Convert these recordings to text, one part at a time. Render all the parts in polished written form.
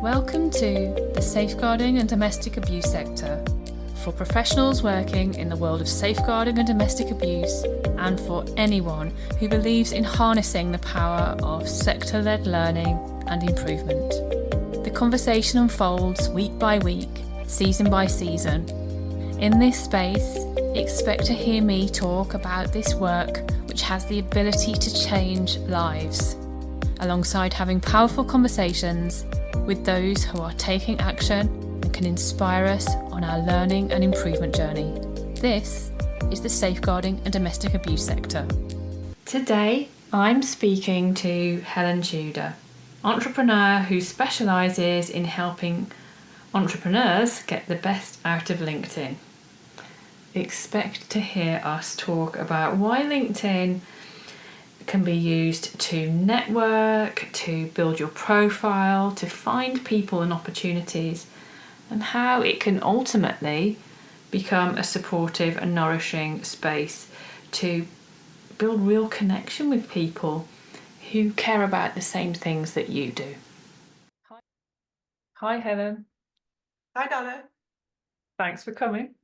Welcome to the Safeguarding and Domestic Abuse sector for professionals working in the world of safeguarding and domestic abuse, and for anyone who believes in harnessing the power of sector-led learning and improvement. The conversation unfolds week by week, season by season. In this space, expect to hear me talk about this work which has the ability to change lives, alongside having powerful conversations with those who are taking action and can inspire us on our learning and improvement journey. This is the Safeguarding and Domestic Abuse sector. Today, I'm speaking to Helen Tudor, entrepreneur who specialises in helping entrepreneurs get the best out of LinkedIn. Expect to hear us talk about why LinkedIn can be used to network, to build your profile, to find people and opportunities, and how it can ultimately become a supportive and nourishing space to build real connection with people who care about the same things that you do. Hi Helen. Hi Donna. Thanks for coming.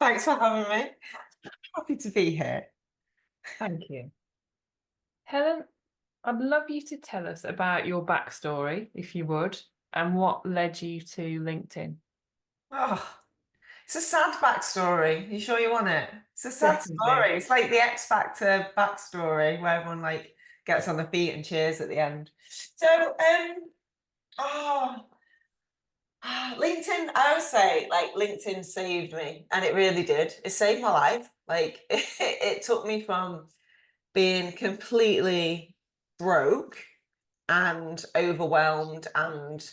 Thanks for having me. Happy to be here. Thank you. Helen, I'd love you to tell us about your backstory, if you would, and what led you to LinkedIn. Oh, it's a sad backstory. You sure you want it? It's a sad Definitely. story. It's like the X Factor backstory where everyone like gets on their feet and cheers at the end. So, oh, LinkedIn, I would say like LinkedIn saved me, and it really did. It saved my life. Like it took me from being completely broke and overwhelmed and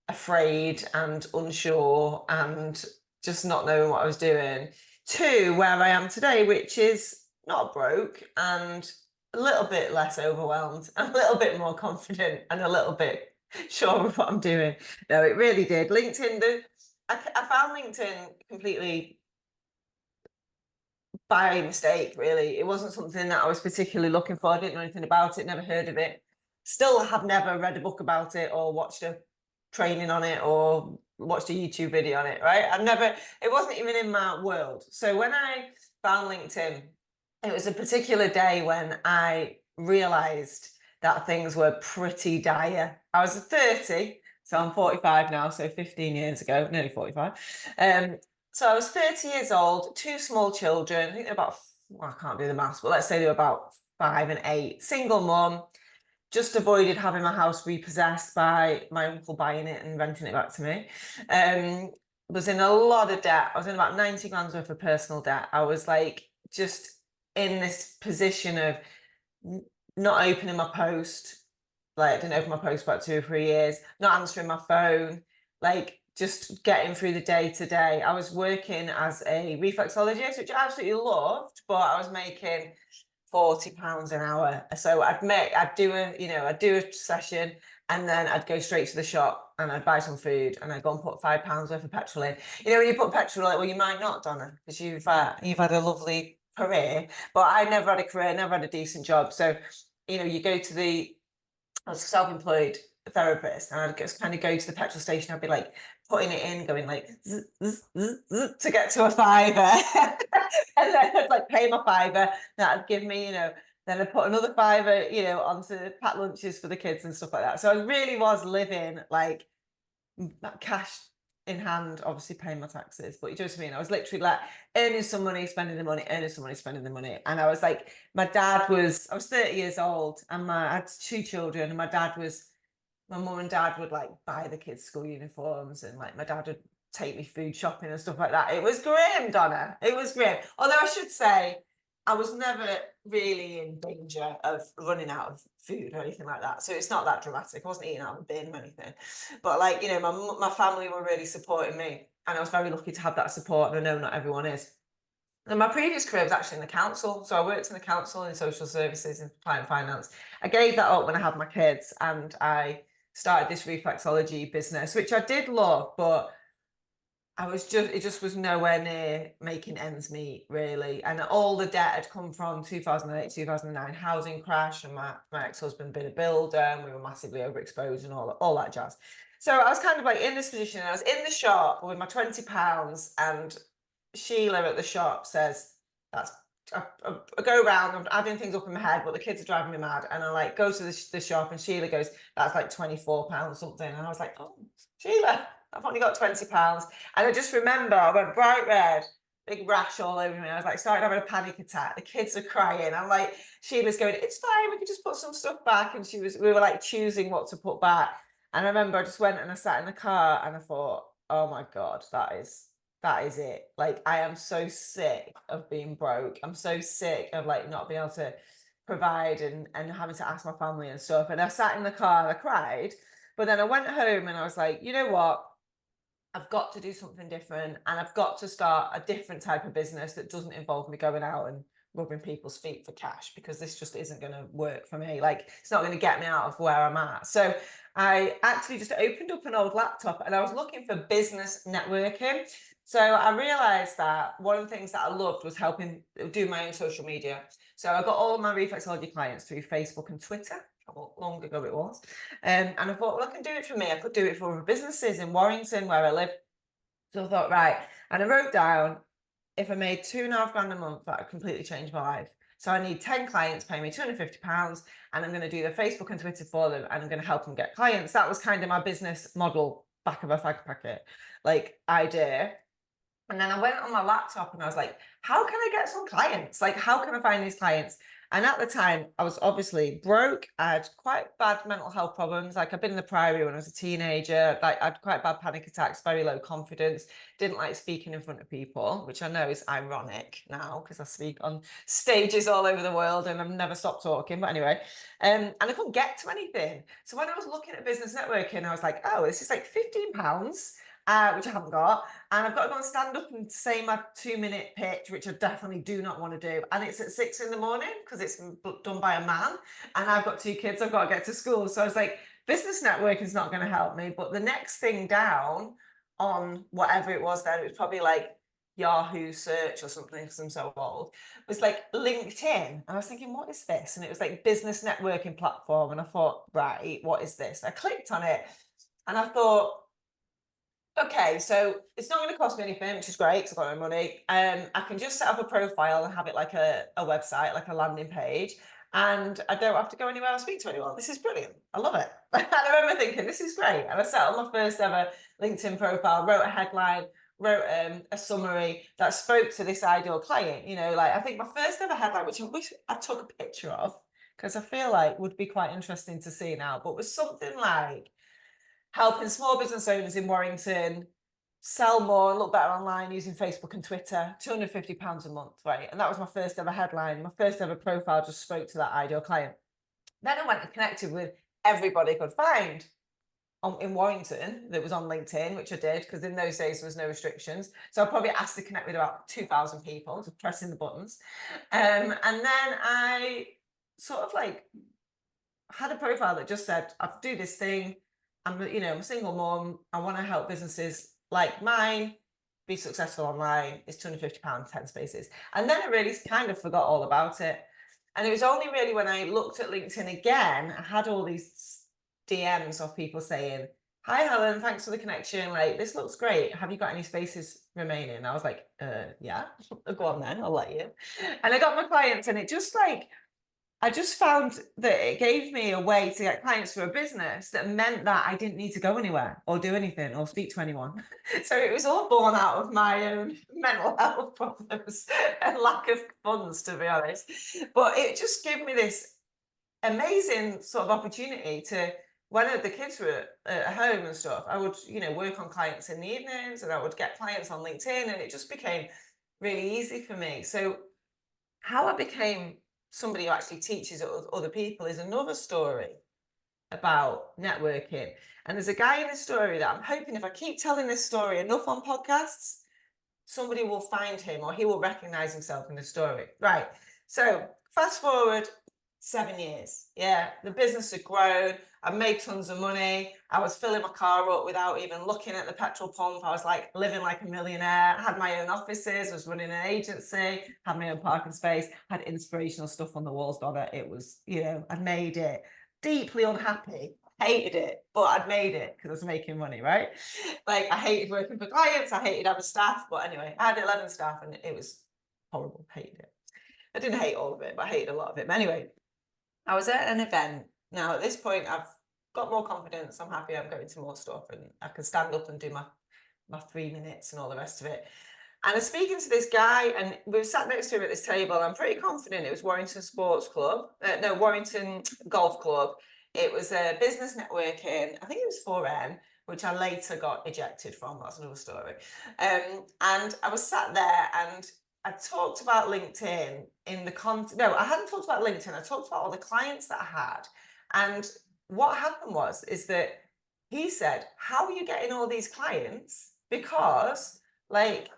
afraid and unsure and just not knowing what I was doing, to where I am today, which is not broke and a little bit less overwhelmed, a little bit more confident, and a little bit sure of what I'm doing. No, it really did. LinkedIn, I found LinkedIn completely by mistake, really. It wasn't something that I was particularly looking for. I didn't know anything about it, never heard of it. Still have never read a book about it or watched a training on it or watched a YouTube video on it, right? It wasn't even in my world. So when I found LinkedIn, it was a particular day when I realized that things were pretty dire. I was 30, so I'm 45 now, so 15 years ago, nearly 45. So I was 30 years old, two small children. I think they're about, well, I can't do the maths, but let's say they were about 5 and 8. Single mum, just avoided having my house repossessed by my uncle buying it and renting it back to me. Was in a lot of debt. I was in about 90 grand's worth of personal debt. I was like just in this position of not opening my post. Like I didn't open my post for about 2 or 3 years, not answering my phone, like just getting through the day to day. I was working as a reflexologist, which I absolutely loved, but I was making £40 an hour. So I'd do a session, and then I'd go straight to the shop and I'd buy some food and I'd go and put £5 worth of petrol in. You know, when you put petrol in, well, you might not, Donna, because you've had a lovely career, but I never had a career, never had a decent job. So, you know, I was a self-employed therapist, and I'd just kind of go to the petrol station. I'd be like putting it in, going like zzz, zzz, zzz, zzz, to get to a fiver, and then I'd like pay my fiver. That'd give me, then I'd put another fiver, onto pack lunches for the kids and stuff like that. So I really was living like that cash in hand, obviously paying my taxes, but you know what I mean? I was literally like earning some money, spending the money, earning some money, spending the money. And I was like, I was 30 years old, and I had 2 children, and my mum and dad would like buy the kids school uniforms, and like my dad would take me food shopping and stuff like that. It was grim, Donna. It was grim. Although I should say, I was never really in danger of running out of food or anything like that. So it's not that dramatic. I wasn't eating out of a bin or anything. But like, my family were really supporting me, and I was very lucky to have that support, and I know not everyone is. And my previous career was actually in the council. So I worked in the council in social services and client finance. I gave that up when I had my kids, and I started this reflexology business, which I did love, but it just was nowhere near making ends meet, really. And all the debt had come from 2008, 2009 housing crash, and my ex-husband being a builder, and we were massively overexposed and all that jazz. So I was kind of like in this position, and I was in the shop with my £20, and Sheila at the shop says, that's I go around, I'm adding things up in my head, but the kids are driving me mad. And I like go to the shop, and Sheila goes, that's like £24 something. And I was like, oh, Sheila, I've only got £20. And I just remember I went bright red, big rash all over me. I was like, started having a panic attack. The kids are crying. I'm like, Sheila's going, it's fine, we can just put some stuff back. And we were like choosing what to put back. And I remember I just went and I sat in the car, and I thought, oh my God, that is it. Like, I am so sick of being broke. I'm so sick of like not being able to provide and having to ask my family and stuff. And I sat in the car and I cried. But then I went home and I was like, you know what? I've got to do something different, and I've got to start a different type of business that doesn't involve me going out and rubbing people's feet for cash, because this just isn't going to work for me. Like, it's not going to get me out of where I'm at. So I actually just opened up an old laptop, and I was looking for business networking. So I realized that one of the things that I loved was helping do my own social media. So I got all my reflexology clients through Facebook and Twitter. How long ago it was. And I thought, well, I can do it for me. I could do it for other businesses in Warrington, where I live. So I thought, right. And I wrote down, if I made £2.5 a month, that would completely change my life. So I need 10 clients paying me £250, and I'm going to do the Facebook and Twitter for them, and I'm going to help them get clients. That was kind of my business model, back of a fag packet, like, idea. And then I went on my laptop and I was like, how can I get some clients? Like, how can I find these clients? And at the time, I was obviously broke. I had quite bad mental health problems. Like, I'd been in the Priory when I was a teenager. Like, I had quite bad panic attacks, very low confidence, didn't like speaking in front of people, which I know is ironic now because I speak on stages all over the world and I've never stopped talking. But anyway, and I couldn't get to anything. So when I was looking at business networking, I was like, oh, this is like £15. Which I haven't got, and I've got to go and stand up and say my 2-minute pitch, which I definitely do not want to do, and it's at 6 in the morning because it's done by a man, and I've got 2 kids I've got to get to school. So I was like, business networking is not going to help me. But the next thing down on whatever it was then, it was probably like Yahoo search or something, because I'm so old, was like LinkedIn. And I was thinking, what is this? And it was like business networking platform, and I thought, right, what is this? I clicked on it and I thought, okay, so it's not going to cost me anything, which is great because I've got no money. I can just set up a profile and have it like a website, like a landing page, and I don't have to go anywhere or speak to anyone. This is brilliant. I love it. And I remember thinking, this is great. And I set up my first ever LinkedIn profile, wrote a headline, wrote a summary that spoke to this ideal client. You know, like, I think my first ever headline, which I wish I took a picture of because I feel like would be quite interesting to see now, but was something like, helping small business owners in Warrington sell more and look better online using Facebook and Twitter, £250 a month, right? And that was my first ever headline. My first ever profile just spoke to that ideal client. Then I went and connected with everybody I could find in Warrington that was on LinkedIn, which I did because in those days there was no restrictions. So I probably asked to connect with about 2,000 people, just pressing the buttons. And then I sort of like had a profile that just said, I do this thing. I'm a single mom. I want to help businesses like mine be successful online. It's £250, 10 spaces. And then I really kind of forgot all about it. And it was only really when I looked at LinkedIn again, I had all these DMs of people saying, hi, Helen, thanks for the connection. Like, this looks great. Have you got any spaces remaining? And I was like, yeah, go on then, I'll let you. And I got my clients, and it just like, I just found that it gave me a way to get clients for a business that meant that I didn't need to go anywhere or do anything or speak to anyone. So it was all born out of my own mental health problems and lack of funds, to be honest. But it just gave me this amazing sort of opportunity to, when the kids were at home and stuff, I would, work on clients in the evenings, and I would get clients on LinkedIn, and it just became really easy for me. So how I became somebody who actually teaches other people is another story about networking. And there's a guy in this story that I'm hoping, if I keep telling this story enough on podcasts, somebody will find him or he will recognize himself in the story. Right. So fast forward 7 years. Yeah, the business had grown. I made tons of money. I was filling my car up without even looking at the petrol pump. I was like living like a millionaire. I had my own offices, was running an agency, had my own parking space, had inspirational stuff on the walls, Donna. It was, I made it. Deeply unhappy hated it, but I'd made it because I was making money, right? Like, I hated working for clients, I hated having staff, but anyway, I had 11 staff and it was horrible, hated it. I didn't hate all of it, but I hated a lot of it. But anyway, I was at an event. Now, at this point, I've got more confidence, I'm happy, I'm going to more stuff, and I can stand up and do my 3 minutes and all the rest of it. And I was speaking to this guy, and we were sat next to him at this table. I'm pretty confident it was Warrington Sports Club. No, Warrington Golf Club. It was a business networking. I think it was 4M, which I later got ejected from. That's another story. And I was sat there, and I talked about LinkedIn in the no, I hadn't talked about LinkedIn. I talked about all the clients that I had. And what happened is that he said, how are you getting all these clients? Because, like,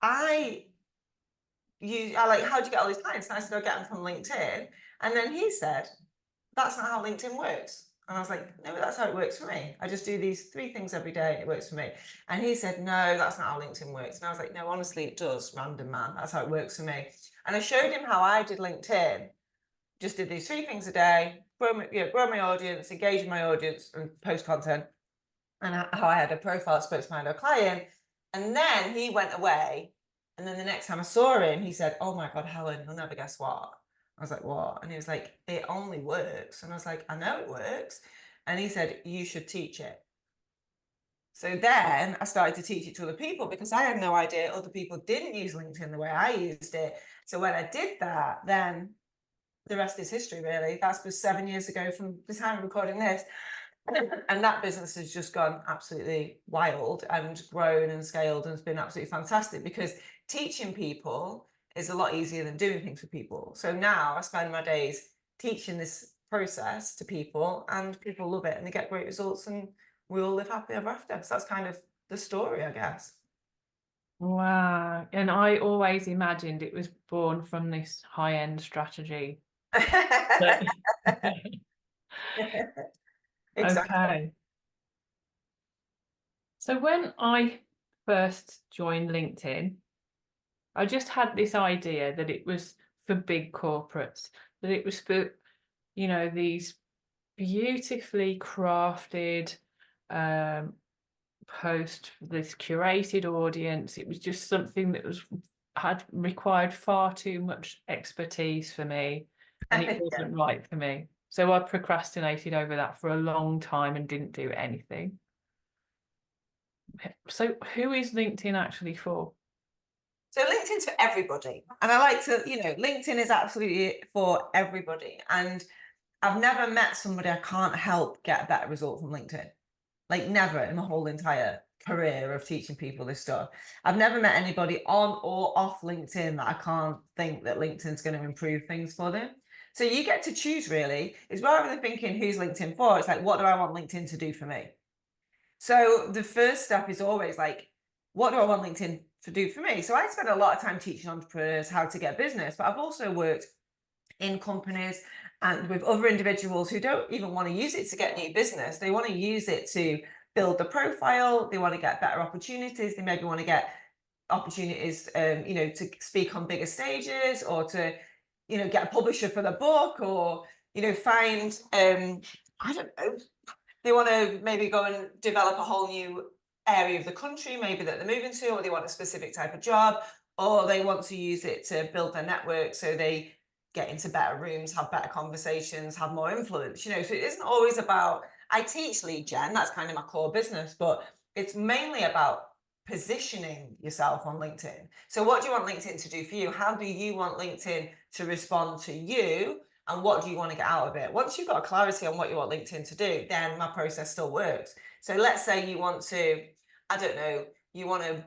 I like, how do you get all these clients? And I said, I get them from LinkedIn. And then he said, that's not how LinkedIn works. And I was like, no, that's how it works for me. I just do these 3 things every day and it works for me. And he said, no, that's not how LinkedIn works. And I was like, no, honestly, it does, random man. That's how it works for me. And I showed him how I did LinkedIn. Just did these 3 things a day, grow my audience, engage with my audience and post content. And how I had a profile that spoke to my ideal client. And then he went away. And then the next time I saw him, he said, oh my God, Helen, you'll never guess what. I was like, what? And he was like, it only works. And I was like, I know it works. And he said, you should teach it. So then I started to teach it to other people because I had no idea other people didn't use LinkedIn the way I used it. So when I did that, then the rest is history, really. That was 7 years ago from the time of recording this. And that business has just gone absolutely wild and grown and scaled, and it's been absolutely fantastic because teaching people is a lot easier than doing things for people. So now I spend my days teaching this process to people, and people love it and they get great results, and we all live happy ever after. So that's kind of the story, I guess. Wow. And I always imagined it was born from this high-end strategy. Exactly. Okay. So when I first joined LinkedIn, I just had this idea that it was for big corporates, that it was for, these beautifully crafted post for this curated audience. It was just something that had required far too much expertise for me, and it wasn't right for me. So I procrastinated over that for a long time and didn't do anything. So who is LinkedIn actually for? So LinkedIn's for everybody. And I like to, LinkedIn is absolutely for everybody. And I've never met somebody I can't help get a better result from LinkedIn. Like, never in my whole entire career of teaching people this stuff. I've never met anybody on or off LinkedIn that I can't think that LinkedIn's going to improve things for them. So you get to choose, really. It's rather than thinking who's LinkedIn for, it's like, what do I want LinkedIn to do for me? So the first step is always like, what do I want LinkedIn to do for me? So I spend a lot of time teaching entrepreneurs how to get business, but I've also worked in companies and with other individuals who don't even want to use it to get new business. They want to use it to build the profile. They want to get better opportunities. They maybe want to get opportunities, to speak on bigger stages, or to, get a publisher for the book, or, find, I don't know, they want to maybe go and develop a whole new area of the country, maybe that they're moving to, or they want a specific type of job, or they want to use it to build their network so they get into better rooms, have better conversations, have more influence. So it isn't always about, I teach lead gen, that's kind of my core business, but it's mainly about positioning yourself on LinkedIn. So what do you want LinkedIn to do for you? How do you want LinkedIn to respond to you? And what do you want to get out of it? Once you've got clarity on what you want LinkedIn to do, then my process still works. So let's say you want to, I don't know, you want to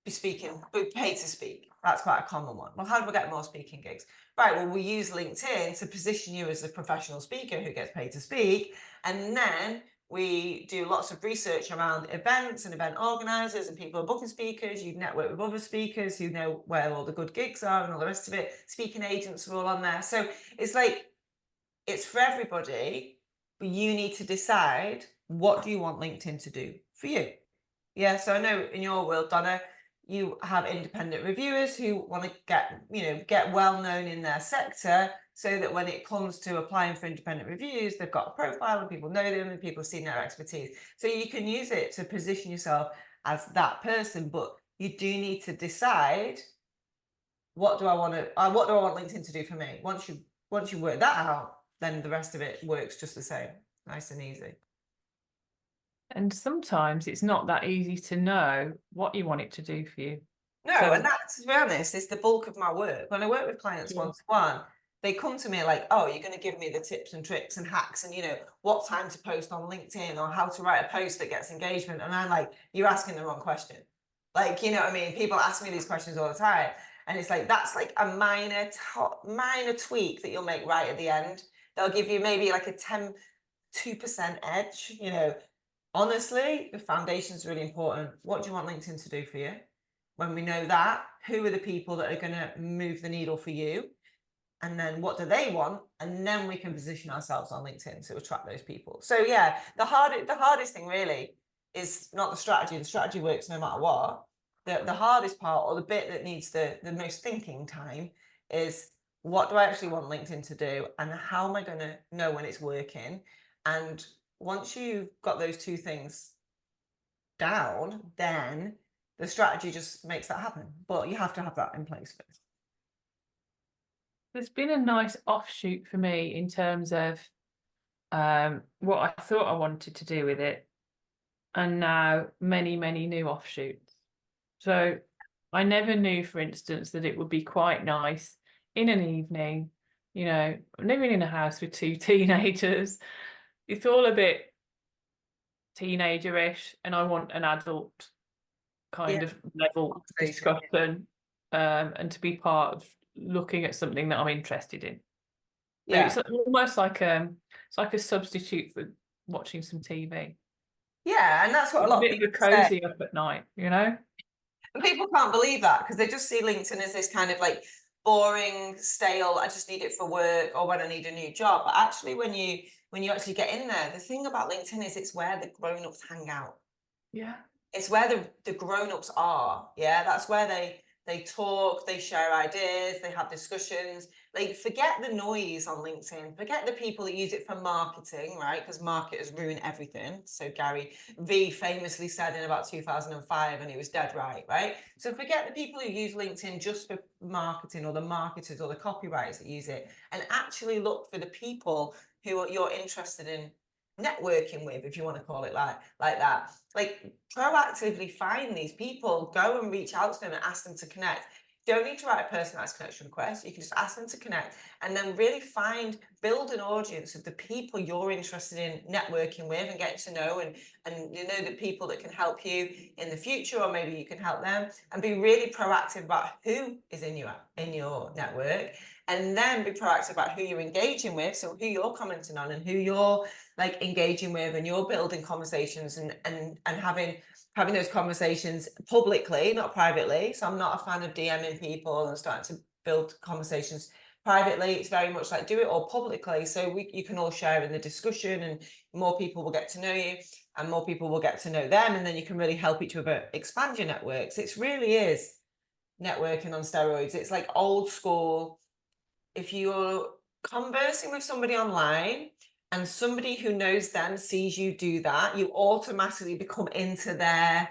be speaking, but paid to speak. That's quite a common one. Well, how do we get more speaking gigs? Right, well, we use LinkedIn to position you as a professional speaker who gets paid to speak. And then we do lots of research around events and event organizers and people who are booking speakers. You network with other speakers who know where all the good gigs are and all the rest of it. Speaking agents are all on there. So it's like, it's for everybody, but you need to decide, what do you want LinkedIn to do for you? Yeah, so I know in your world, Donna, You have independent reviewers who want to get well known in their sector, so that when it comes to applying for independent reviews, they've got a profile and people know them and people have seen their expertise. So you can use it to position yourself as that person, but you do need to decide, what do I want LinkedIn to do for me? Once you work that out, then the rest of it works just the same, nice and easy. And sometimes it's not that easy to know what you want it to do for you. No, and that's, to be honest, is the bulk of my work. When I work with clients one-to-one, they come to me like, oh, you're going to give me the tips and tricks and hacks and, what time to post on LinkedIn or how to write a post that gets engagement. And I'm like, you're asking the wrong question. Like, you know what I mean? People ask me these questions all the time. And it's like, that's like a minor tweak that you'll make right at the end. They'll give you maybe like a 2% edge, Honestly, the foundation is really important. What do you want LinkedIn to do for you? When we know that, who are the people that are going to move the needle for you? And then what do they want? And then we can position ourselves on LinkedIn to attract those people. So yeah, the hardest thing really is not the strategy. The strategy works no matter what. The hardest part, or the bit that needs the most thinking time, is what do I actually want LinkedIn to do? And how am I going to know when it's working? And once you've got those two things down, then the strategy just makes that happen. But you have to have that in place first. There's been a nice offshoot for me in terms of what I thought I wanted to do with it, and now many, many new offshoots. So I never knew, for instance, that it would be quite nice in an evening, living in a house with 2 teenagers. It's all a bit teenager-ish, and I want an adult kind of level discussion, and to be part of looking at something that I'm interested in. Yeah, so it's almost like a substitute for watching some TV. Yeah, and that's what a lot of people cozy say. Up at night, And people can't believe that, because they just see LinkedIn as this kind of like boring, stale, I just need it for work or when I need a new job. But actually, when you actually get in there, the thing about LinkedIn is it's where the grown-ups hang out. Yeah. It's where the grown-ups are. Yeah, that's where they talk, they share ideas, they have discussions. Like, forget the noise on LinkedIn, forget the people that use it for marketing, right? Because marketers ruin everything. So Gary V famously said in about 2005, and he was dead right? So forget the people who use LinkedIn just for marketing, or the marketers or the copywriters that use it, and actually look for the people who you're interested in networking with, if you want to call it like that. Like, proactively find these people, go and reach out to them and ask them to connect. You don't need to write a personalized connection request. You can just ask them to connect, and then really build an audience of the people you're interested in networking with and getting to know, and the people that can help you in the future, or maybe you can help them, and be really proactive about who is in your network, and then be proactive about who you're engaging with. So who you're commenting on and who you're like engaging with, and you're building conversations and having those conversations publicly, not privately. So I'm not a fan of DMing people and starting to build conversations privately. It's very much like, do it all publicly, so you can all share in the discussion, and more people will get to know you and more people will get to know them, and then you can really help each other expand your networks. It really is networking on steroids. It's like old school. If you're conversing with somebody online and somebody who knows them sees you do that, you automatically become into their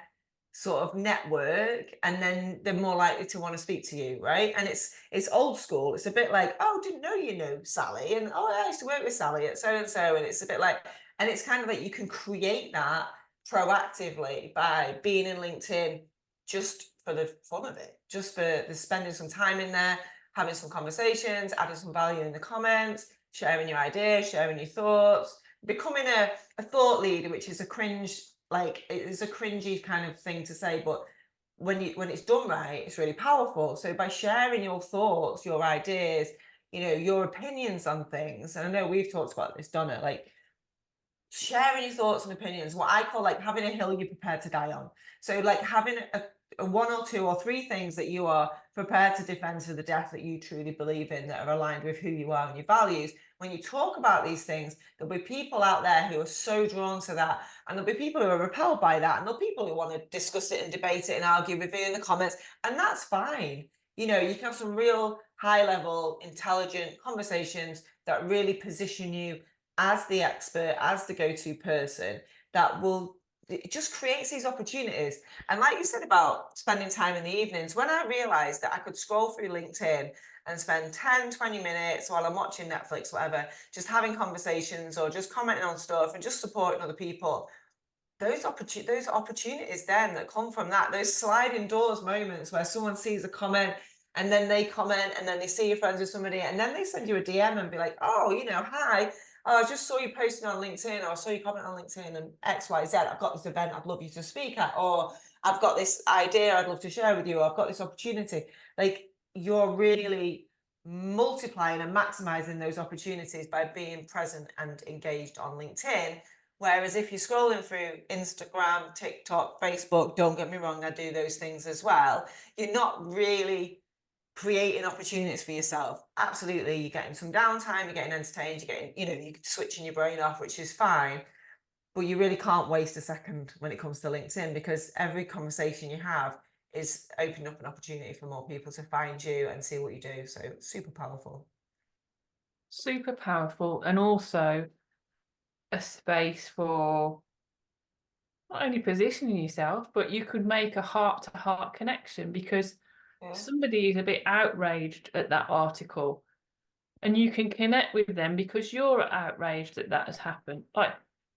sort of network, and then they're more likely to want to speak to you, right? And it's old school. It's a bit like, oh, didn't know you know Sally, and oh, I used to work with Sally at so and so, and it's a bit like, and it's kind of like you can create that proactively by being in LinkedIn just for the fun of it, just for the spending some time in there, having some conversations, adding some value in the comments, sharing your ideas, sharing your thoughts, becoming a thought leader, which is a cringy kind of thing to say, but when it's done right, it's really powerful. So by sharing your thoughts, your ideas, your opinions on things, and I know we've talked about this, Donna, like sharing your thoughts and opinions, what I call like having a hill you're prepared to die on. So like having a 1 or 2 or 3 things that you are prepared to defend to the death, that you truly believe in, that are aligned with who you are and your values, when you talk about these things, there'll be people out there who are so drawn to that, and there'll be people who are repelled by that, and there'll be people who want to discuss it and debate it and argue with you in the comments, and that's fine. You know, you can have some real high level, intelligent conversations that really position you as the expert, as the go-to person, that will, it just creates these opportunities. And like you said about spending time in the evenings, when I realized that I could scroll through LinkedIn and spend 10, 20 minutes while I'm watching Netflix, whatever, just having conversations or just commenting on stuff and just supporting other people, those opportunities then that come from that, those sliding doors moments where someone sees a comment and then they comment and then they see you're friends with somebody and then they send you a DM and be like, oh, you know, hi, oh, I just saw you posting on LinkedIn, or I saw you comment on LinkedIn and XYZ, I've got this event I'd love you to speak at, or I've got this idea I'd love to share with you, or I've got this opportunity. Like, you're really multiplying and maximizing those opportunities by being present and engaged on LinkedIn. Whereas if you're scrolling through Instagram, TikTok, Facebook, don't get me wrong, I do those things as well, you're not really creating opportunities for yourself. Absolutely, you're getting some downtime, you're getting entertained, you're getting, you know, you're switching your brain off, which is fine. But you really can't waste a second when it comes to LinkedIn, because every conversation you have is opening up an opportunity for more people to find you and see what you do. So super powerful. Super powerful, and also a space for not only positioning yourself, but you could make a heart-to-heart connection, because Yeah. somebody is a bit outraged at that article and you can connect with them because you're outraged that that has happened. Like,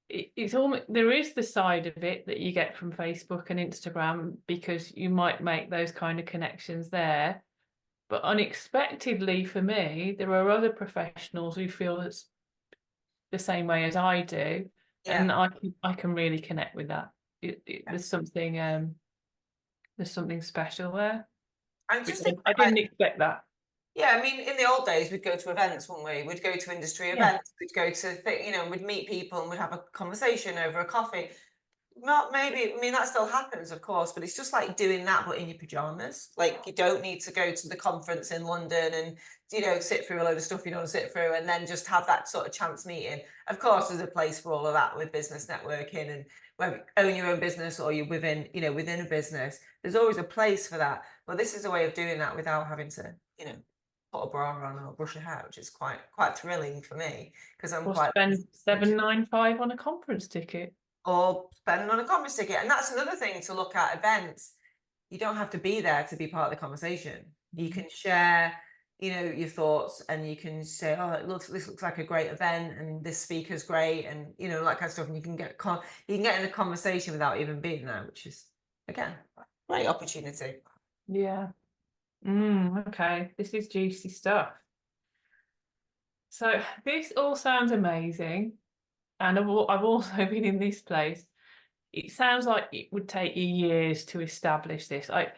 it's almost, there is the side of it that you get from Facebook and Instagram, because you might make those kind of connections there, but unexpectedly for me, there are other professionals who feel it's the same way as I do, Yeah. and I can really connect with that. There's something special there. And just think, I didn't expect that. yeah, I mean, in the old days, we'd go to events, wouldn't we? We'd go to industry Yeah. events, we'd go to, you know, we'd meet people and we'd have a conversation over a coffee. Not maybe, I mean, that still happens, of course, but it's just like doing that, but in your pajamas. Like, you don't need to go to the conference in London and, you know, sit through a load of stuff you don't sit through and then just have that sort of chance meeting. Of course, there's a place for all of that with business networking, and whether you own your own business or you're within, you know, within a business, there's always a place for that. But this is a way of doing that without having to, you know, put a bra on or brush your hair, which is quite thrilling for me, because I'm Or quite spend 795 on a conference ticket. or spending on a conference ticket. And that's another thing to look at events. You don't have to be there to be part of the conversation. You can share, you know, your thoughts, and you can say, oh, this looks like a great event and this speaker's great, and you know, that kind of stuff. And you can get in a conversation without even being there, which is, again, great opportunity. Yeah. Okay, this is juicy stuff. So this all sounds amazing, and I've also been in this place. It sounds like it would take you years to establish this. Like,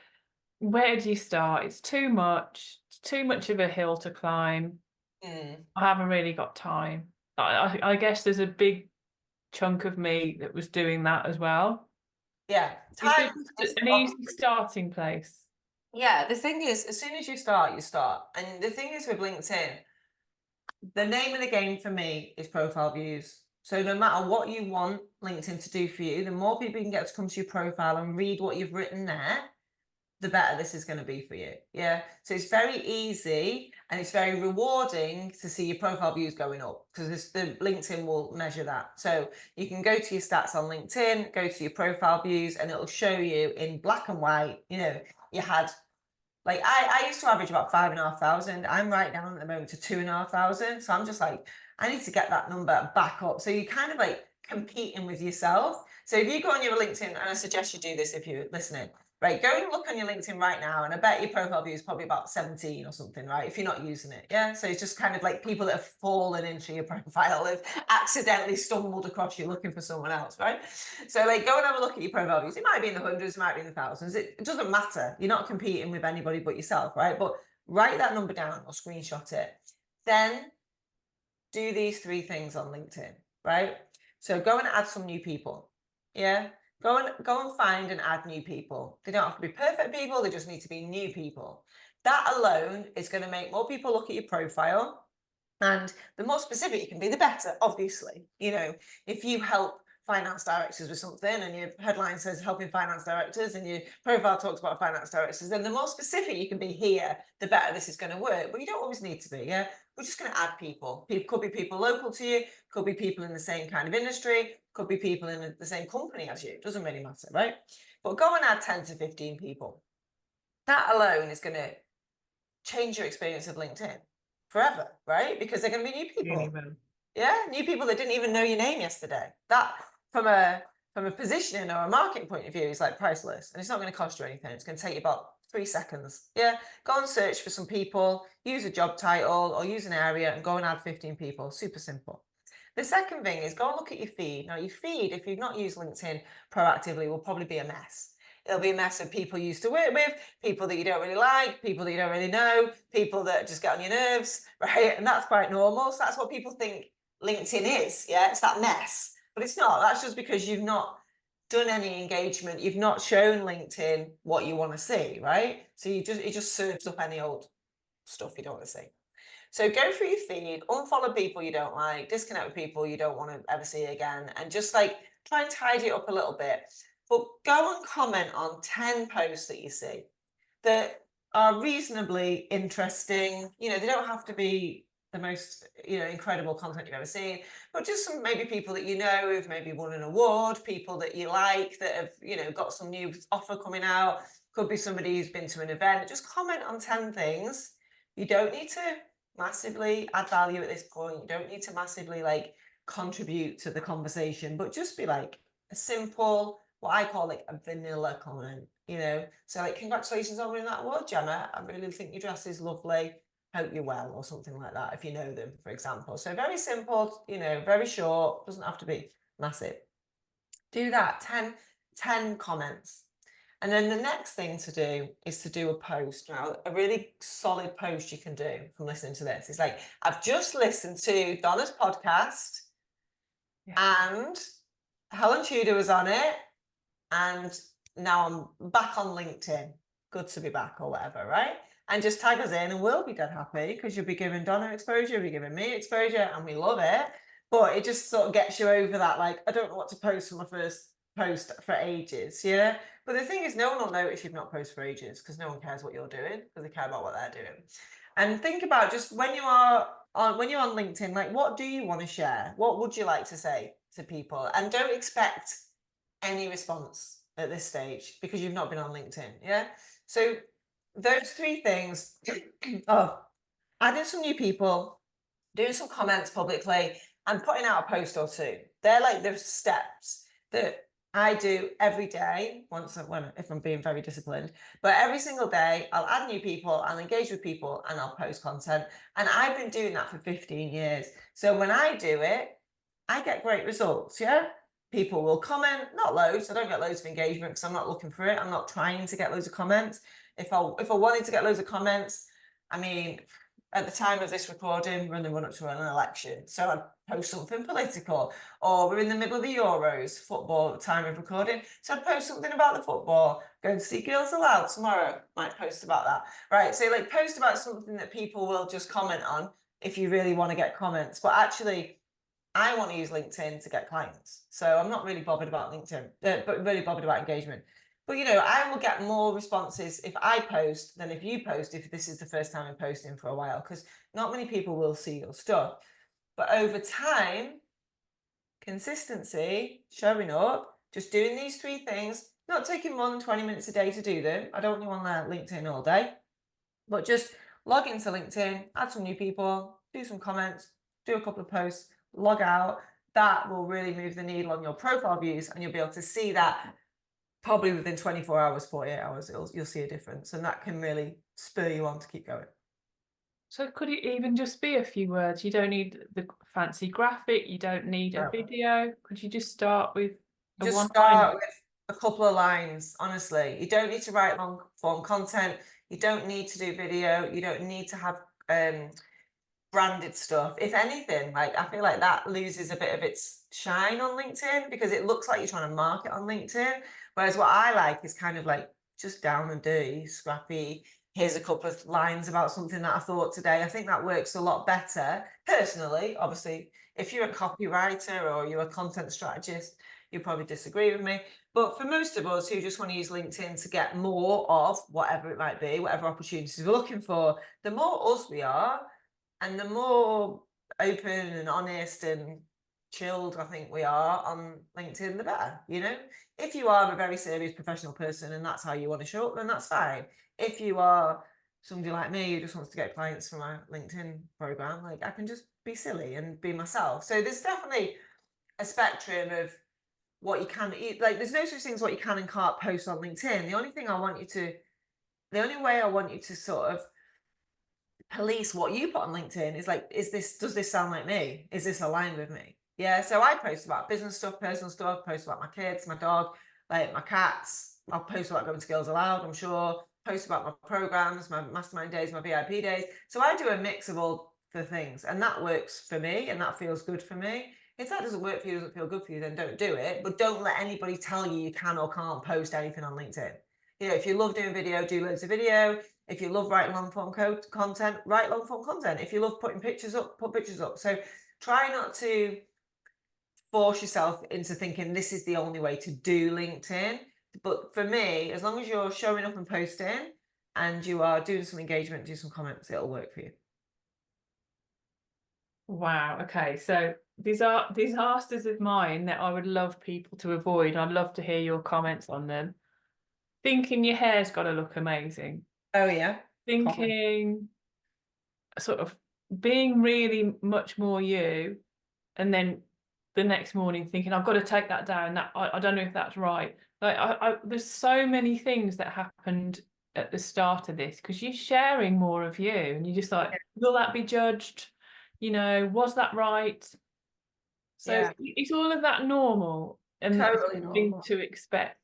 where do you start? It's too much. It's too much of a hill to climb. I haven't really got time. I guess there's a big chunk of me that was doing that as well. Yeah, Is time there is just an easy starting place? yeah, the thing is, as soon as you start, you start. And the thing is with LinkedIn, the name of the game for me is profile views. So no matter what you want LinkedIn to do for you, the more people you can get to come to your profile and read what you've written there, the better this is going to be for you. Yeah. So it's very easy and it's very rewarding to see your profile views going up, because the LinkedIn will measure that. So you can go to your stats on LinkedIn, go to your profile views, and it'll show you in black and white, you know, you had, like, I used to average about 5,500. I'm right down at the moment to 2,500. So I'm just like, I need to get that number back up. So you kind of like competing with yourself. So if you go on your LinkedIn, and I suggest you do this if you're listening, right? Go and look on your LinkedIn right now, and I bet your profile view is probably about 17 or something, right? If you're not using it, yeah. So it's just kind of like people that have fallen into your profile, have accidentally stumbled across you looking for someone else, right? So like, go and have a look at your profile views. It might be in the hundreds, it might be in the thousands. It doesn't matter. You're not competing with anybody but yourself, right? But write that number down or screenshot it. Then do these 3 things on LinkedIn, right? So go and add some new people, yeah. Go and find and add new people. They don't have to be perfect people, they just need to be new people. That alone is going to make more people look at your profile. And the more specific you can be, the better, obviously. You know, if you help finance directors with something and your headline says helping finance directors and your profile talks about finance directors, then the more specific you can be here, the better this is going to work. But you don't always need to be, yeah? We're just going to add people. People could be people local to you, could be people in the same kind of industry, could be people in the same company as you. It doesn't really matter, right? But go and add 10 to 15 people. That alone is going to change your experience of LinkedIn forever, right? Because they're going to be new people. Yeah, new people that didn't even know your name yesterday. That from a positioning or a marketing point of view is like priceless, and it's not going to cost you anything. It's going to take you about 3 seconds. Yeah, go and search for some people, use a job title or use an area and go and add 15 people. Super simple. The second thing is go and look at your feed. Now your feed, if you've not used LinkedIn proactively, will probably be a mess. It'll be a mess of people you used to work with, people that you don't really like, people that you don't really know, people that just get on your nerves, right? And that's quite normal. So that's what people think LinkedIn is. Yeah, it's that mess, but it's not. That's just because you've not done any engagement. You've not shown LinkedIn what you want to see, right? So it just serves up any old stuff you don't want to see. So go through your feed, unfollow people you don't like, disconnect with people you don't want to ever see again, and just like try and tidy it up a little bit. But go and comment on 10 posts that you see that are reasonably interesting. You know, they don't have to be the most, you know, incredible content you've ever seen, but just some maybe people that you know who've maybe won an award, people that you like that have, you know, got some new offer coming out. Could be somebody who's been to an event. Just comment on 10 things. You don't need to massively add value at this point. You don't need to massively like contribute to the conversation, but just be like a simple, what I call like a vanilla comment, you know? So like, congratulations on winning that award, Gemma. I really think your dress is lovely. Hope you're well, or something like that, if you know them, for example. So very simple, you know, very short, doesn't have to be massive. Do that, 10 comments. And then the next thing to do is to do a post. Now, a really solid post you can do from listening to this is like, I've just listened to Donna's podcast and Helen Tudor was on it, and now I'm back on LinkedIn. Good to be back, or whatever, right? And just tag us in and we'll be dead happy because you'll be giving Donna exposure, you'll be giving me exposure, and we love it. But it just sort of gets you over that, like, I don't know what to post for my first post for ages, yeah? But the thing is, no one will know if you've not posted for ages because no one cares what you're doing because they care about what they're doing. And think about just when you're on LinkedIn, like, what do you want to share? What would you like to say to people? And don't expect any response at this stage because you've not been on LinkedIn, yeah? So those 3 things of adding some new people, doing some comments publicly, and putting out a post or 2. They're like the steps that I do every day, if I'm being very disciplined. But every single day, I'll add new people, I'll engage with people, and I'll post content. And I've been doing that for 15 years. So when I do it, I get great results, yeah? People will comment, not loads. I don't get loads of engagement because I'm not looking for it. I'm not trying to get loads of comments. If I wanted to get loads of comments, I mean, at the time of this recording, we're in the run up to an election. So I'd post something political, or we're in the middle of the Euros football at the time of recording. So I'd post something about the football. Going to see Girls Aloud tomorrow, might post about that. Right, so like post about something that people will just comment on if you really want to get comments. But actually, I want to use LinkedIn to get clients. So I'm not really bothered about LinkedIn, but really bothered about engagement. But, you know, I will get more responses if I post than if you post, if this is the first time I'm posting for a while, because not many people will see your stuff. But over time, consistency, showing up, just doing these 3 things, not taking more than 20 minutes a day to do them. I don't want to LinkedIn all day, but just log into LinkedIn, add some new people, do some comments, do a couple of posts, log out. That will really move the needle on your profile views, and you'll be able to see that probably within 24 hours, 48 hours, you'll see a difference, and that can really spur you on to keep going. So could it even just be a few words? You don't need the fancy graphic, you don't need a video. Could you just start with start with a couple of lines, honestly. You don't need to write long form content, you don't need to do video, you don't need to have branded stuff. If anything, like, I feel like that loses a bit of its shine on LinkedIn because it looks like you're trying to market on LinkedIn. Whereas what I like is kind of like just down and dirty, scrappy, here's a couple of lines about something that I thought today. I think that works a lot better. Personally, obviously, if you're a copywriter or you're a content strategist, you probably disagree with me. But for most of us who just want to use LinkedIn to get more of whatever it might be, whatever opportunities we're looking for, the more us we are, and the more open and honest and chilled I think we are on LinkedIn, the better. You know, if you are a very serious professional person and that's how you want to show up, then that's fine. If you are somebody like me who just wants to get clients from my LinkedIn program, like, I can just be silly and be myself. So there's definitely a spectrum of what you can eat. Like, there's no such thing as what you can and can't post on LinkedIn. The only way I want you to sort of police what you put on LinkedIn is like, does this sound like me? Is this aligned with me? Yeah. So I post about business stuff, personal stuff, post about my kids, my dog, like my cats. I'll post about going to Girls Aloud, I'm sure. Post about my programs, my mastermind days, my VIP days. So I do a mix of all the things, and that works for me and that feels good for me. If that doesn't work for you, doesn't feel good for you, then don't do it. But don't let anybody tell you you can or can't post anything on LinkedIn. You know, if you love doing video, do loads of video. If you love writing long form content, write long form content. If you love putting pictures up, put pictures up. So try not to force yourself into thinking this is the only way to do LinkedIn. But for me, as long as you're showing up and posting and you are doing some engagement, do some comments, it'll work for you. Wow. Okay. So these are disasters of mine that I would love people to avoid. I'd love to hear your comments on them. Thinking your hair's got to look amazing. Oh yeah. Thinking sort of being really much more you, and then the next morning thinking I've got to take that down. That I don't know if that's right. Like there's so many things that happened at the start of this because you're sharing more of you, and you're just like, will that be judged? You know, was that right? So it's all of that normal and Totally something normal to expect.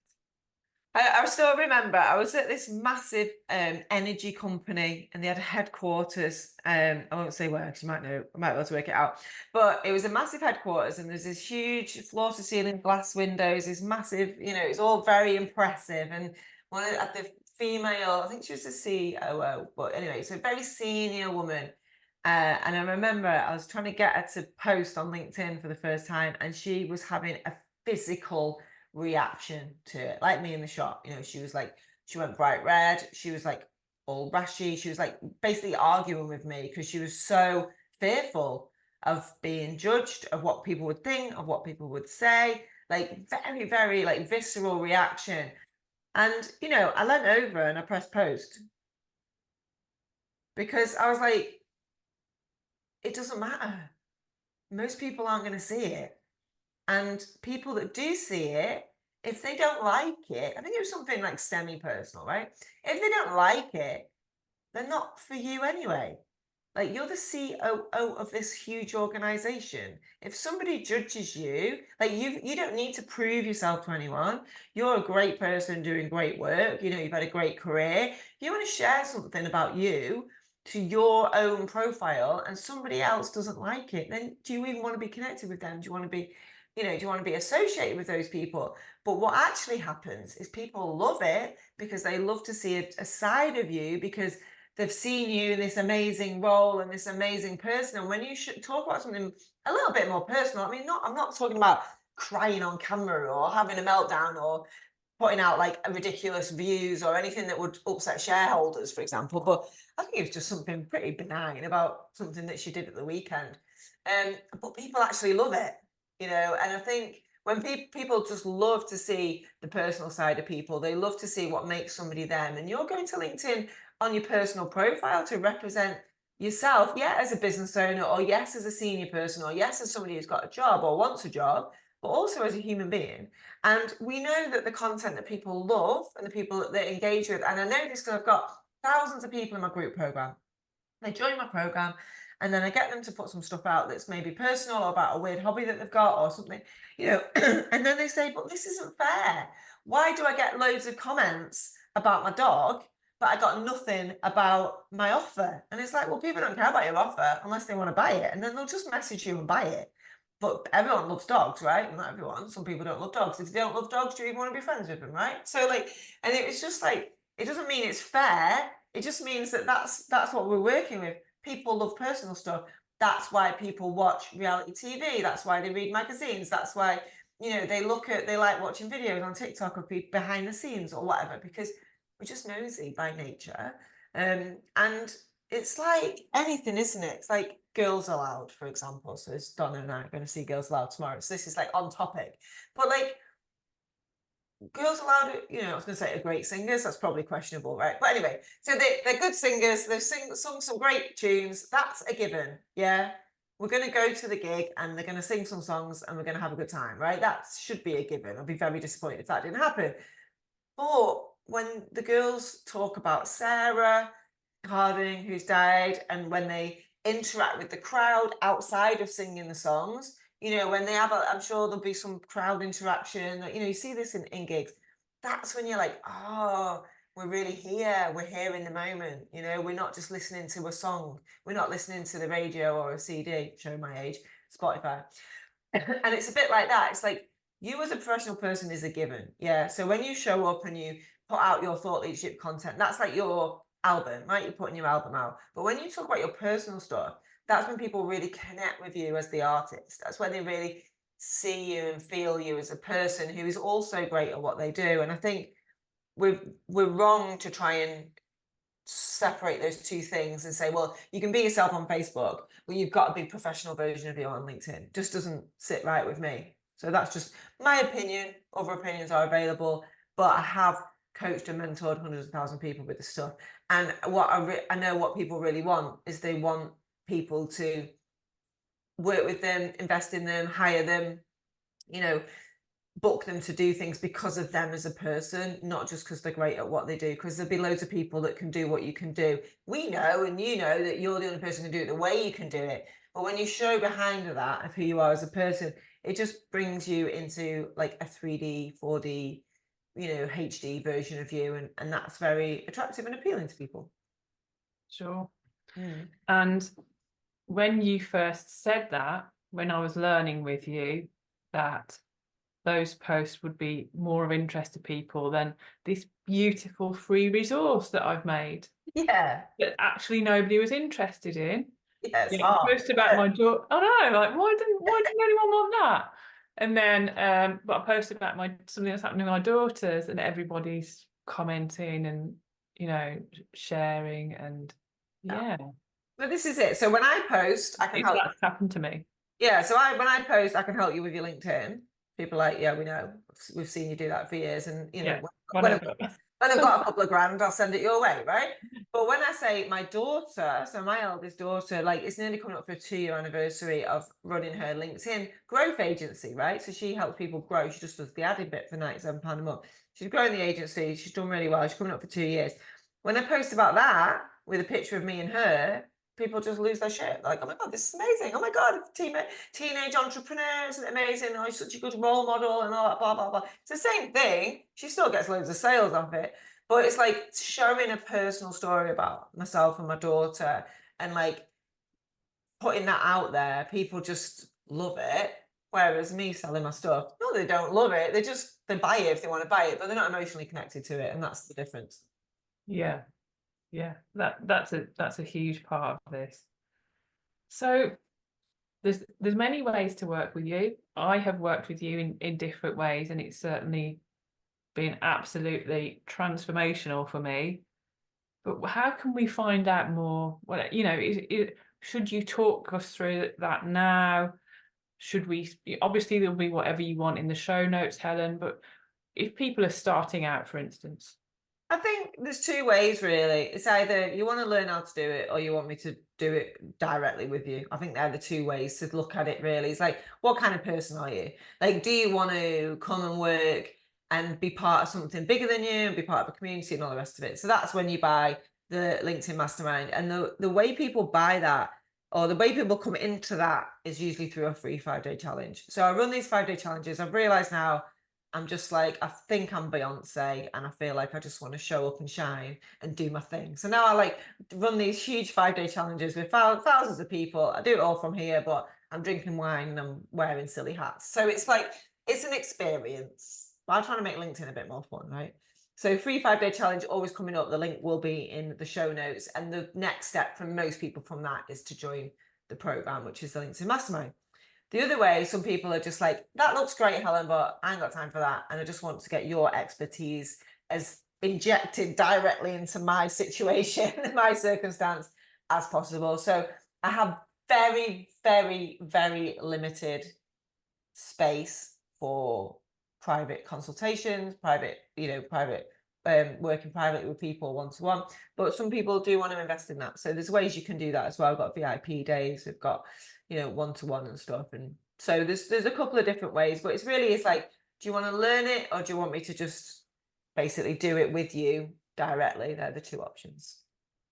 I still remember I was at this massive energy company, and they had a headquarters. I won't say where because you might know, I might be able to work it out. But it was a massive headquarters, and there's this huge floor to ceiling glass windows, this massive, you know, it's all very impressive. And one of the female, I think she was the COO, but anyway, it's a very senior woman. And I remember I was trying to get her to post on LinkedIn for the first time, and she was having a physical reaction to it, like me in the shop. You know, she went bright red, she was like all rashy, she was like basically arguing with me because she was so fearful of being judged, of what people would think, of what people would say, like very, very like visceral reaction. And you know, I leant over and I pressed post because I was like, it doesn't matter, most people aren't going to see it. And people that do see it, if they don't like it, I think it was something like semi-personal, right? If they don't like it, they're not for you anyway. Like, you're the COO of this huge organization. If somebody judges you, like you don't need to prove yourself to anyone. You're a great person doing great work. You know, you've had a great career. If you want to share something about you to your own profile and somebody else doesn't like it, then do you even want to be connected with them? Do you want to be, you know, do you want to be associated with those people? But what actually happens is people love it because they love to see a side of you, because they've seen you in this amazing role and this amazing person. And when you should talk about something a little bit more personal, I mean, I'm not talking about crying on camera or having a meltdown or putting out like ridiculous views or anything that would upset shareholders, for example. But I think it was just something pretty benign about something that she did at the weekend. But people actually love it, you know. And I think when people just love to see the personal side of people, they love to see what makes somebody them. And you're going to LinkedIn on your personal profile to represent yourself, yeah, as a business owner, or yes, as a senior person, or yes, as somebody who's got a job or wants a job, but also as a human being. And we know that the content that people love and the people that they engage with, and I know this because I've got thousands of people in my group program. They join my program, and then I get them to put some stuff out that's maybe personal or about a weird hobby that they've got or something, you know, and then they say, but this isn't fair. Why do I get loads of comments about my dog, but I got nothing about my offer? And it's like, well, people don't care about your offer unless they want to buy it, and then they'll just message you and buy it. But everyone loves dogs, right? Well, not everyone. Some people don't love dogs. If they don't love dogs, do you even want to be friends with them, right? So like, and it was just like, it doesn't mean it's fair. It just means that that's what we're working with. People love personal stuff. That's why people watch reality TV. That's why they read magazines. That's why, they like watching videos on TikTok of people behind the scenes or whatever, because we're just nosy by nature. And it's like anything, isn't it? It's like Girls Aloud, for example. So it's Donna and I are going to see Girls Aloud tomorrow. So this is like on topic. But like, Girls Aloud, I was going to say are great singers. That's probably questionable, right? But anyway, so they're good singers. They've sung some great tunes. That's a given, yeah? We're going to go to the gig and they're going to sing some songs and we're going to have a good time, right? That should be a given. I'd be very disappointed if that didn't happen. But when the girls talk about Sarah Harding, who's died, and when they interact with the crowd outside of singing the songs, when they have I'm sure there'll be some crowd interaction, you see this in gigs. That's when you're like, oh, we're really here. We're here in the moment. We're not just listening to a song. We're not listening to the radio or a CD, showing my age, Spotify. And it's a bit like that. It's like, you as a professional person is a given. Yeah. So when you show up and you put out your thought leadership content, that's like your album, right? You're putting your album out. But when you talk about your personal stuff, that's when people really connect with you as the artist. That's when they really see you and feel you as a person who is also great at what they do. And I think we're wrong to try and separate those two things and say, well, you can be yourself on Facebook, but you've got a big professional version of you on LinkedIn. Just doesn't sit right with me. So that's just my opinion. Other opinions are available, but I have coached and mentored hundreds of thousands of people with this stuff. And what I know what people really want is they want people to work with them, invest in them, hire them, book them to do things because of them as a person, not just because they're great at what they do, because there'll be loads of people that can do what you can do. We know, and that you're the only person who can do it the way you can do it. But when you show behind that of who you are as a person, it just brings you into like a 3D, 4D, HD version of you. And that's very attractive and appealing to people. Sure. And when you first said that, when I was learning with you that those posts would be more of interest to people than this beautiful free resource that I've made. Yeah. That actually nobody was interested in. Yes. I posted about my daughter. Oh no, like why didn't anyone want that? And then but I posted about something that's happening with my daughters, and everybody's commenting and sharing, and yeah. But this is it. So when I post, I can help. That's happened to me. Yeah. So when I post, I can help you with your LinkedIn. People are like, yeah, we know, we've seen you do that for years, and when I've got a couple of grand, I'll send it your way, right? But when I say my daughter, so my eldest daughter, like it's nearly coming up for a 2-year anniversary of running her LinkedIn growth agency, right? So she helps people grow. She just does the added bit for £97 a month. She's growing the agency. She's done really well. She's coming up for 2 years. When I post about that with a picture of me and her, people just lose their shit. Like, oh my God, this is amazing. Oh my God, teenage entrepreneur, isn't it amazing? Oh, he's such a good role model and all that, blah, blah, blah. It's the same thing. She still gets loads of sales off it. But it's like showing a personal story about myself and my daughter and like putting that out there. People just love it. Whereas me selling my stuff, no, they don't love it. They buy it if they want to buy it, but they're not emotionally connected to it. And that's the difference. Yeah. Yeah, that's a huge part of this. So there's many ways to work with you. I have worked with you in different ways, and it's certainly been absolutely transformational for me. But how can we find out more? Well, should you talk us through that now? Should we? Obviously, there'll be whatever you want in the show notes, Helen. But if people are starting out, for instance. I think there's two ways, really. It's either you want to learn how to do it or you want me to do it directly with you. I think they're the two ways to look at it, really. It's like, what kind of person are you? Like, do you want to come and work and be part of something bigger than you and be part of a community and all the rest of it? So that's when you buy the LinkedIn Mastermind. And the way people buy that, or the way people come into that, is usually through a free 5-day challenge. So I run these 5-day challenges. I've realized now I'm just like, I think I'm Beyonce and I feel like I just want to show up and shine and do my thing. So now I like run these huge 5-day challenges with thousands of people. I do it all from here, but I'm drinking wine and I'm wearing silly hats. So it's like, it's an experience. But I'm trying to make LinkedIn a bit more fun, right? So free 5-day challenge always coming up. The link will be in the show notes. And the next step for most people from that is to join the program, which is the LinkedIn Mastermind. The other way, some people are just like, that looks great, Helen, but I ain't got time for that. And I just want to get your expertise as injected directly into my situation, my circumstance as possible. So I have very, very, very limited space for private consultations, working privately with people one-to-one, but some people do want to invest in that. So there's ways you can do that as well. I've got VIP days, we've got, one-to-one and stuff. And so there's a couple of different ways, but it's like, do you want to learn it or do you want me to just basically do it with you directly? They're the two options.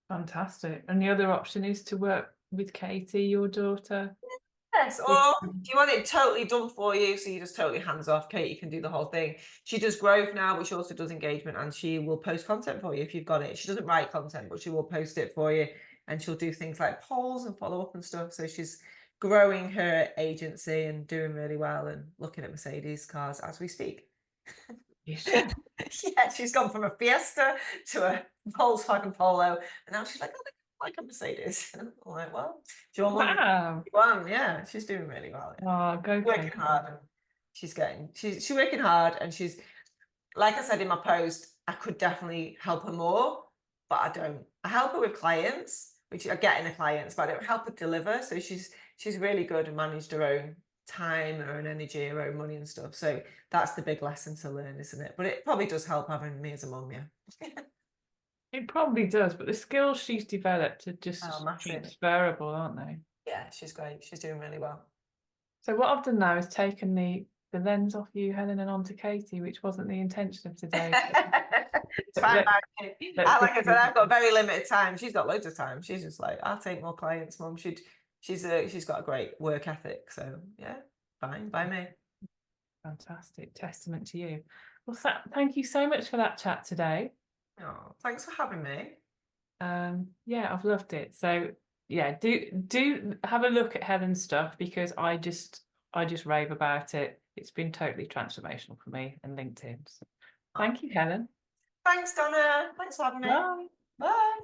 Fantastic. And the other option is to work with Katie, your daughter. Yes, or do you want it totally done for you, so you're just totally hands off? Katie can do the whole thing. She does growth now, but she also does engagement, and she will post content for you if you've got it. She doesn't write content, but she will post it for you, and she'll do things like polls and follow up and stuff. So she's growing her agency and doing really well and looking at Mercedes cars as we speak. Yeah, she's gone from a Fiesta to a Volkswagen Polo, and now she's like, oh, like a Mercedes. I'm like, well, do you want one? Wow. One, yeah, she's doing really well. Oh, go Working hard. And she's working hard, and she's, like I said in my post, I could definitely help her more, but I don't. I help her with clients, which are getting the clients, but I don't help her deliver. So she's really good and managed her own time, her own energy, her own money and stuff. So that's the big lesson to learn, isn't it? But it probably does help having me as a mum, yeah. It probably does, but the skills she's developed are just transferable, aren't they? Yeah, she's great. She's doing really well. So what I've done now is taken the lens off you, Helen, and onto Katie, which wasn't the intention of today. It's fine. Like I said, I've got very limited time. She's got loads of time. She's just like, I'll take more clients, Mum. She's got a great work ethic. So yeah, fine by me. Fantastic. Testament to you. Well, thank you so much for that chat today. Oh, thanks for having me. Yeah, I've loved it. So yeah, do have a look at Helen's stuff, because I just rave about it. It's been totally transformational for me and LinkedIn. So thank you, Helen. Thanks, Donna. Thanks for having me. Bye. Bye.